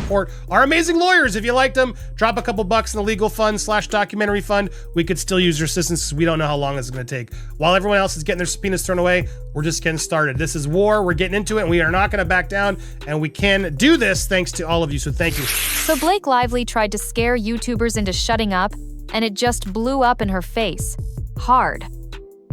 support our amazing lawyers. If you liked them, drop a couple bucks in the legal fund /documentary fund. We could still use your assistance because we don't know how long this is going to take. While everyone else is getting their subpoenas thrown away, we're just getting started. This is war. We're getting into it, and we are not going to back down, and we can do this thanks to all of you, so thank you. So Blake Lively tried to scare YouTubers into shutting up, and it just blew up in her face. Hard.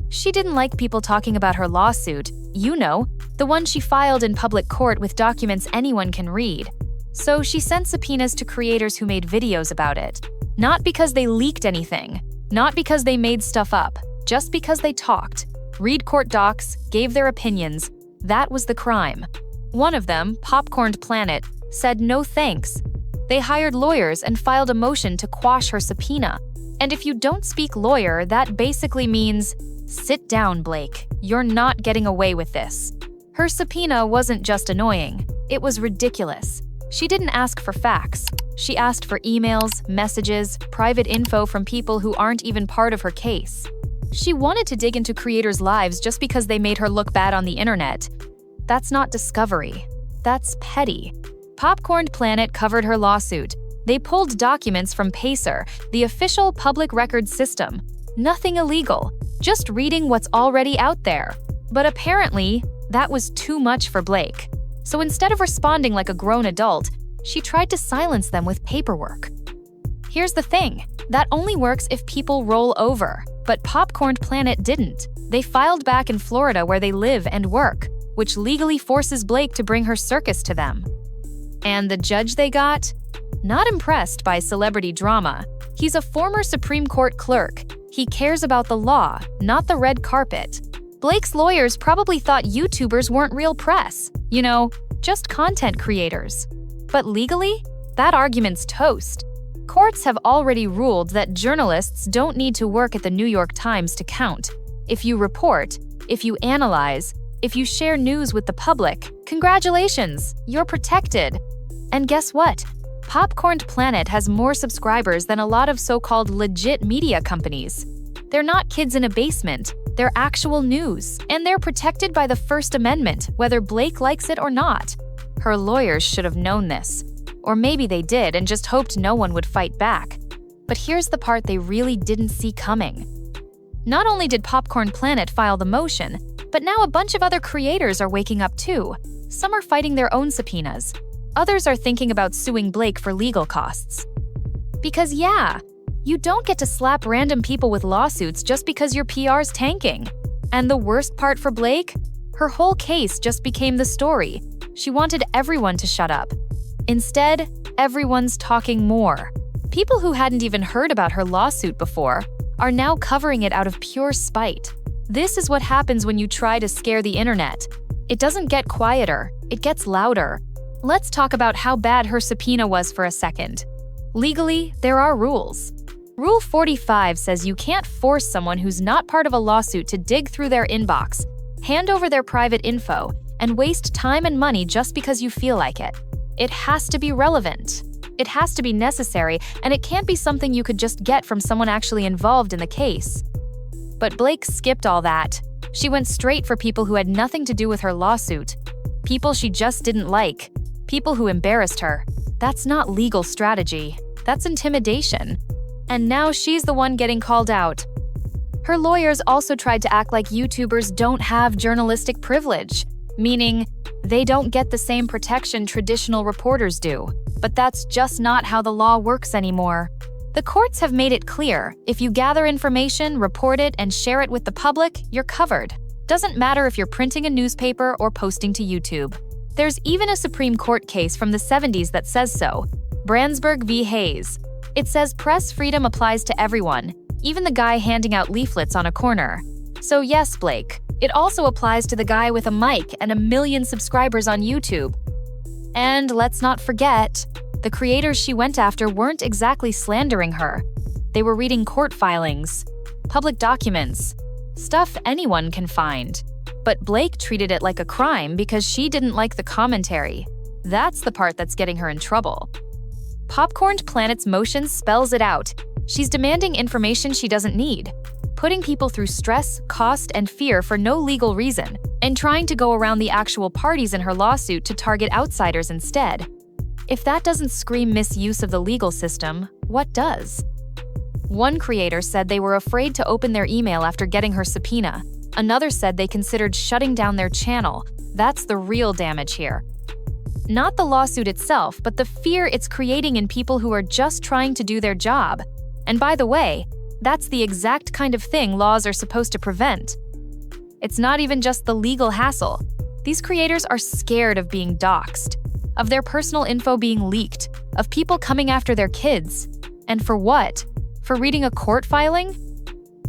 She didn't like people talking about her lawsuit, you know, the one she filed in public court with documents anyone can read. So she sent subpoenas to creators who made videos about it. Not because they leaked anything, not because they made stuff up, just because they talked, read court docs, gave their opinions. That was the crime. One of them, Popcorned Planet, said no thanks. They hired lawyers and filed a motion to quash her subpoena. And if you don't speak lawyer, that basically means, sit down, Blake. You're not getting away with this. Her subpoena wasn't just annoying. It was ridiculous. She didn't ask for facts. She asked for emails, messages, private info from people who aren't even part of her case. She wanted to dig into creators' lives just because they made her look bad on the internet. That's not discovery. That's petty. Popcorned Planet covered her lawsuit. They pulled documents from Pacer, the official public records system. Nothing illegal, just reading what's already out there. But apparently, that was too much for Blake. So instead of responding like a grown adult, she tried to silence them with paperwork. Here's the thing, that only works if people roll over. But Popcorned Planet didn't. They filed back in Florida where they live and work, which legally forces Blake to bring her circus to them. And the judge they got? Not impressed by celebrity drama. He's a former Supreme Court clerk. He cares about the law, not the red carpet. Blake's lawyers probably thought YouTubers weren't real press. You know, just content creators. But legally, that argument's toast. Courts have already ruled that journalists don't need to work at the New York Times to count. If you report, if you analyze, if you share news with the public, congratulations, you're protected. And guess what? Popcorned Planet has more subscribers than a lot of so-called legit media companies. They're not kids in a basement, they're actual news, and they're protected by the First Amendment, whether Blake likes it or not. Her lawyers should have known this. Or maybe they did and just hoped no one would fight back. But here's the part they really didn't see coming. Not only did Popcorned Planet file the motion, but now a bunch of other creators are waking up too. Some are fighting their own subpoenas. Others are thinking about suing Blake for legal costs. Because yeah, you don't get to slap random people with lawsuits just because your PR's tanking. And the worst part for Blake? Her whole case just became the story. She wanted everyone to shut up. Instead, everyone's talking more. People who hadn't even heard about her lawsuit before are now covering it out of pure spite. This is what happens when you try to scare the internet. It doesn't get quieter, it gets louder. Let's talk about how bad her subpoena was for a second. Legally, there are rules. Rule 45 says you can't force someone who's not part of a lawsuit to dig through their inbox, hand over their private info, and waste time and money just because you feel like it. It has to be relevant. It has to be necessary, and it can't be something you could just get from someone actually involved in the case. But Blake skipped all that. She went straight for people who had nothing to do with her lawsuit. People she just didn't like. People who embarrassed her. That's not legal strategy. That's intimidation. And now she's the one getting called out. Her lawyers also tried to act like YouTubers don't have journalistic privilege, meaning they don't get the same protection traditional reporters do. But that's just not how the law works anymore. The courts have made it clear, if you gather information, report it, and share it with the public, you're covered. Doesn't matter if you're printing a newspaper or posting to YouTube. There's even a Supreme Court case from the 70s that says so. Brandsburg v. Hayes. It says press freedom applies to everyone, even the guy handing out leaflets on a corner. So yes, Blake, it also applies to the guy with a mic and 1 million subscribers on YouTube. And let's not forget, the creators she went after weren't exactly slandering her. They were reading court filings, public documents, stuff anyone can find. But Blake treated it like a crime because she didn't like the commentary. That's the part that's getting her in trouble. Popcorned Planet's motion spells it out. She's demanding information she doesn't need, putting people through stress, cost, and fear for no legal reason, and trying to go around the actual parties in her lawsuit to target outsiders instead. If that doesn't scream misuse of the legal system, what does? One creator said they were afraid to open their email after getting her subpoena. Another said they considered shutting down their channel. That's the real damage here. Not the lawsuit itself, but the fear it's creating in people who are just trying to do their job. And by the way, that's the exact kind of thing laws are supposed to prevent. It's not even just the legal hassle. These creators are scared of being doxxed, of their personal info being leaked, of people coming after their kids. And for what? For reading a court filing?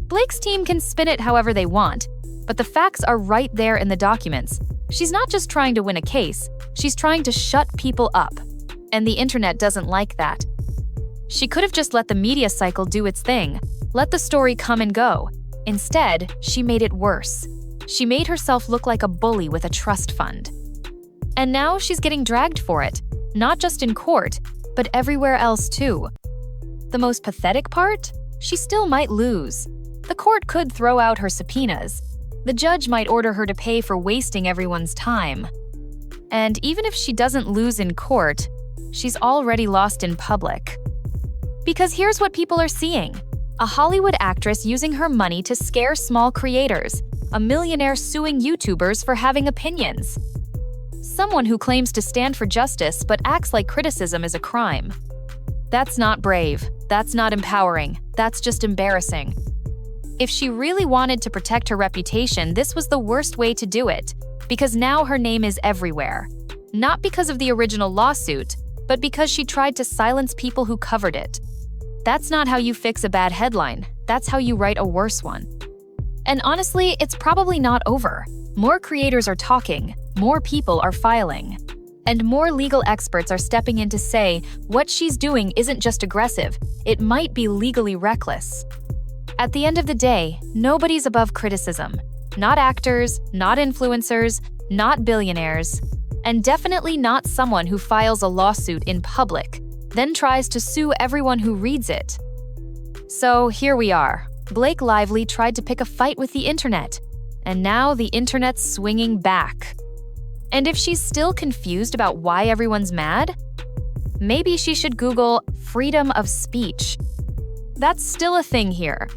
Blake's team can spin it however they want, but the facts are right there in the documents. She's not just trying to win a case, she's trying to shut people up. And the internet doesn't like that. She could have just let the media cycle do its thing, let the story come and go. Instead, she made it worse. She made herself look like a bully with a trust fund. And now she's getting dragged for it, not just in court, but everywhere else too. The most pathetic part? She still might lose. The court could throw out her subpoenas. The judge might order her to pay for wasting everyone's time. And even if she doesn't lose in court, she's already lost in public. Because here's what people are seeing. A Hollywood actress using her money to scare small creators. A millionaire suing YouTubers for having opinions. Someone who claims to stand for justice but acts like criticism is a crime. That's not brave. That's not empowering. That's just embarrassing. If she really wanted to protect her reputation, this was the worst way to do it, because now her name is everywhere. Not because of the original lawsuit, but because she tried to silence people who covered it. That's not how you fix a bad headline. That's how you write a worse one. And honestly, it's probably not over. More creators are talking, more people are filing. And more legal experts are stepping in to say what she's doing isn't just aggressive, it might be legally reckless. At the end of the day, nobody's above criticism. Not actors, not influencers, not billionaires, and definitely not someone who files a lawsuit in public, then tries to sue everyone who reads it. So here we are. Blake Lively tried to pick a fight with the internet, and now the internet's swinging back. And if she's still confused about why everyone's mad, maybe she should Google freedom of speech. That's still a thing here.